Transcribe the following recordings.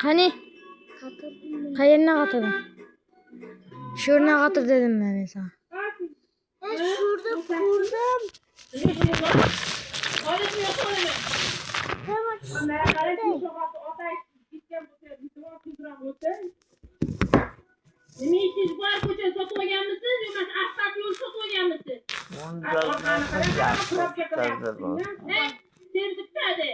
Qani? Qayerdan qatırdın? Şuradan qatır dedim ben sana. Şurada kurdum. Nima ishingiz bor? Ko'chani sotib olganmisiz yoki asfalt yo'l sotib olganmisiz? Sertifikati.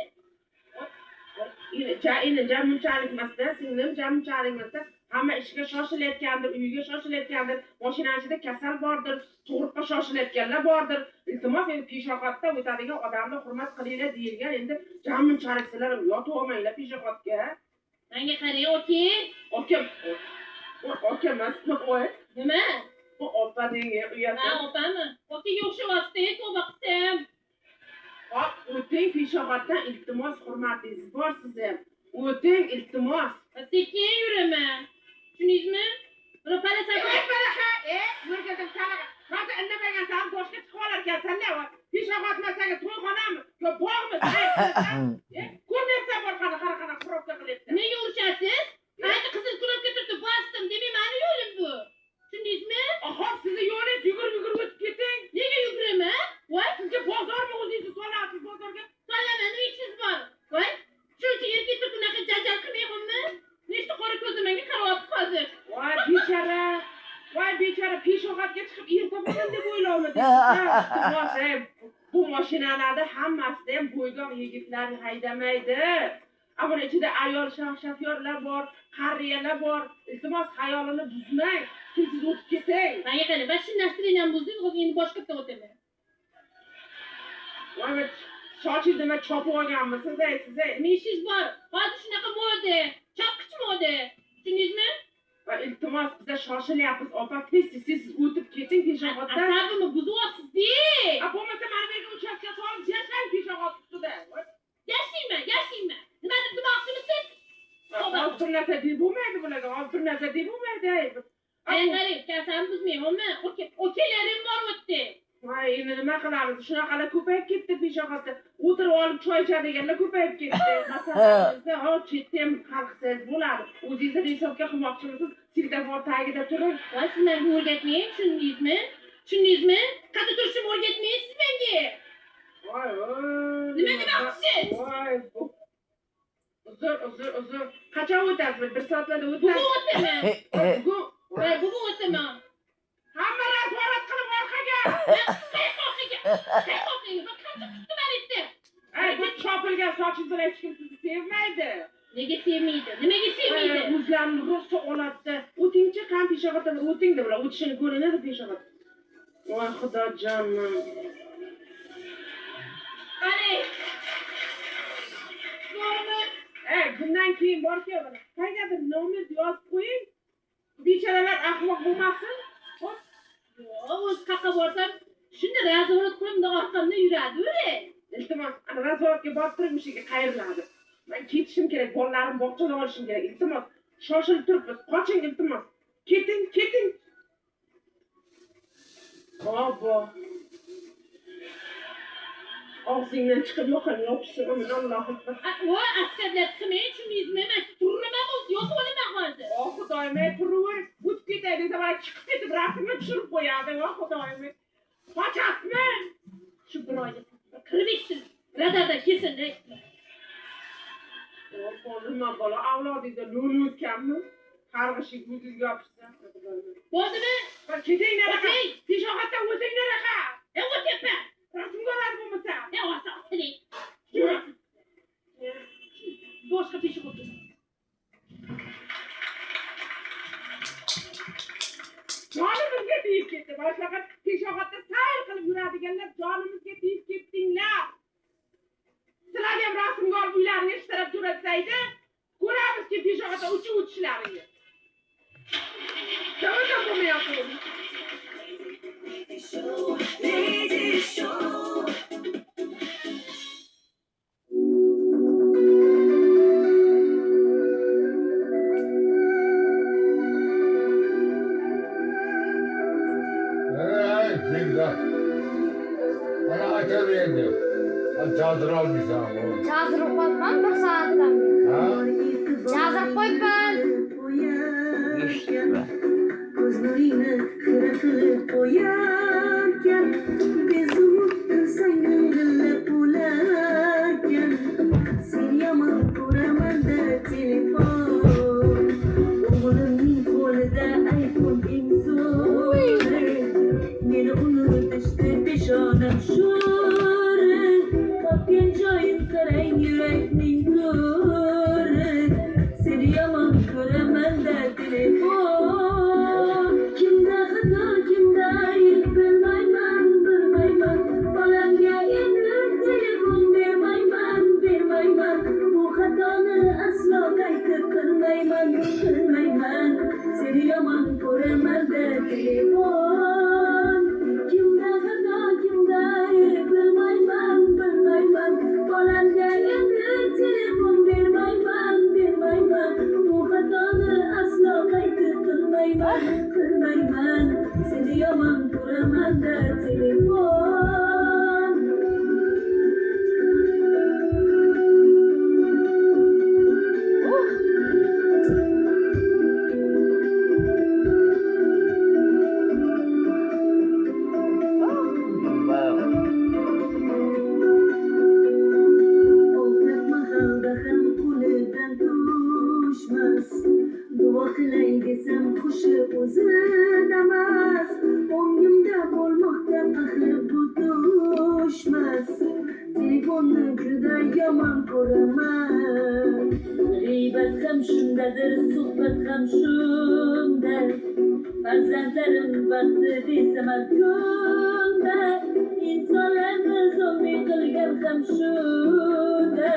Jam bunchalik emasda, singlim jam bunchalik emasda. Hamma ishga shoshilayotgandir, uyiga shoshilayotgandir, mashinasida kasal bordir, tug'ruqqa shoshilayotganlar bordir. Iltimos, endi peshobxonadan o'tadigan odamni hurmat qilinglar deyilgan. Endi jam bunchalik sizlar yotib olmanglar peshobxonaga. Menga qarang, oke. Oke emas, voy. Nima? Bu opa denga uyatda. Ha, opami. Okaga o'xshamasdi, tavba qilsam. Hop, o'ting peshobxonadan iltimos, hurmatingiz bor sizlar. O'ting iltimos. Sekin yuraman. Tushundingizmi? Buni palasaga Nurgadim sana. Hozir indamagan san boshqa chiqib olarkansan-da. Peshobxonaga to'yxonami? Yo, bog'mi? Ko'ryapsan bor qana probka qilyapsan. nega urishasiz? Qayta qizil kurobga turtib bosdim, demak mani yo'lim bu. Tushundingizmi? Aha, sizni yo'lingiz yugurib o'tib keting. Nega yuguraman? Voy, Sizga bozormi o'zingizni solasiz bozorga? solaman, nima ishingiz bor? Voy, shuncha yerga turib unaqa janjal qilmayapmanmi? Nechta qora ko'zim menga qaryapti hozir. Voy bechara peshobxonaga chiqib er topaman deb o'ylovmidi. Bu mashinalarda hammasida ham bo'ydoq yigitlar haydamaydi. Ammo ichida ayol shofyorlar bor, qariyalar bor. Iltimos xayolini buzmang. Siz o'tib keting. Menga qani, bas shu nasrini ham buzdingiz, hozir endi boshqa yerda o'taman. Voy, sochingni nima chopib olganmisiz, siz? Nima ishingiz bor? Hozir shunaqa moda, chopqich moda. Tushundingizmi? Va iltimos biza shoshilyapmiz. Opa, tez o'tib keting peshobxonadan. Asabimni buzyapsiz-da. Bo'lmasa mana bu uchastka solib yashang peshobxona ustida. Yashayman. Nimani demoqchimisiz? Oltin narsa deb bo'lmaydi bularga. Oltin narsa deb bo'lmaydi. Qarang, kasam buzmaymanmi? Okalarim bor o'tdi. Voy, endi nima qilamiz? Shunaqalar ko'payib ketdi peshobxonada. O'tirib olib choy ichadiganlar ko'payib ketdi. Masalan, chetda ham qilsangiz bo'ladi. O'zingizni hisobga qilmoqchimisiz? Svetofor tagida turing. Voy, siz menga o'rgatmaysiz, tushundingizmi? Qayerda turishimni o'rgatmaysiz menga. Voy, Nima demoqchisiz? Voy, uzr. Qachon o'tasiz? 1 soatlarda Bugun o'tasiz. o'taman. Bugun o'taman. Hamma nazorat qilib orqaga. Bu chopilgan sochingizni hech kim sizni sevmaydi. Nega sevmaydi? Nimaga sevmaydi? O'zlarini rosa oladi. O'tingchi qan peshobxonadan o'ting deb ular o'tishini ko'rinadi peshobxona. Voy xudojonim. Qani? Nomer. Bundan keyin borki, qayergadir nomer yozib qo'ying. Bechoralar ahmoq bo'lmasin. Xo'p. O'z qaqa borsam, shunda razvorat qo'limda orqamda yuradi-ku. Iltimos, ana razvoratga borib turib mishiga qayriladi. Men ketishim kerak, bolalarim bog'chadan olishim kerak. Iltimos, shoshilib turibmiz. Qoching iltimos. Keting. Obbo. Og'zingdan chiqib yoqani yopishsin. Allohim. Voy, askarlar qilmang, tushundingizmi? Men turaman, yotib olaman hozir. Xudoyim, turavering. O'tib ketay desa, va chiqib ketib rasmga tushirib qo'yadi. Xudoyim. Qochasizmi? Shu bir oyda kiribsiz. Radarda kesin. Nima bola, avlodingda lo'li o'tganmi? Qarg'ishing ko'zingga yopishsa. Bo'ldimi? Keting naraqa. Peshobxonadan o'ting naraqa. O'tyapman. Rasmga oladi bo'lmasa. Vasa, siling. Boshqa peshobxona. Jonimizga tegib ketdi. Boshqa peshobxonada sayr qilib yuradiganlar jonimizga tegib ketdinglar. Sizlar ham rasmga olib uylaringiz taraf jo'natsaydi, ko'ramizki peshobxonada o'tishlaringizni. Nima bo'lmayapti? Bana açabildim. Çadır almışsam o. Yazırıp koyman bir saatten bir. Ha? Yazırıp koyman. Gözlerine kırakılıp koyarken bezumuttu sengille pularken seni yaman kuramam da telefon oğlumun kolda iPhone imzore beni unutuştu peşanım şure kapken joyun sarayın yürekmin nure seni yaman kuramam da telefon seni yaman koramam da telefon kimda hata kimda bilmayman falanca endi telefon bermayman bu hatani aslo qayta qilmayman seni yaman koramam da telefon desem kuşu uzatamaz Omgimda bo'lmoqda axir bu düşmez Telefonni juda yomon ko'raman G'iybat ham shundadir, suhbat ham shunda Farzandlarim baxti desam kunda Insonlarni zo'ming qilgan ham shunda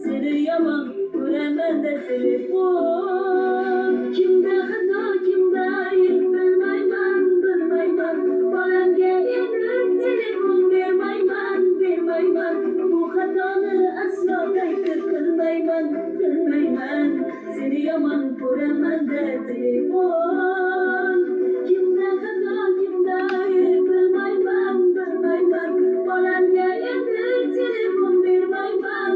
Seni yomon ko'raman da telefon kimda xato kimda ayb bilmayman bolamga endi telefon bermayman bu xatoni aslo qayta qilmayman seni yomon ko'raman da telefon kimda xato kimda ayb bilmayman bolamga endi telefon bermayman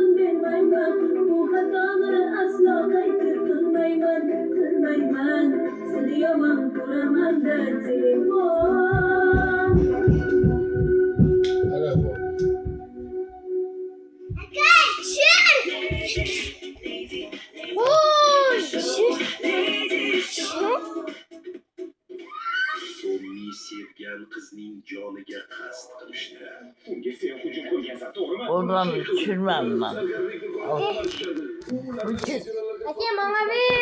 bu xatoni aslo qayta qilmayman seni yomon ko'raman da telefon Hele bu. So'ngni sevgan qizning joniga qasd qilishdi. Unga sen hujum qilgansan, to'g'rimi? Oradan tushirmem ben. Aka, bana bir.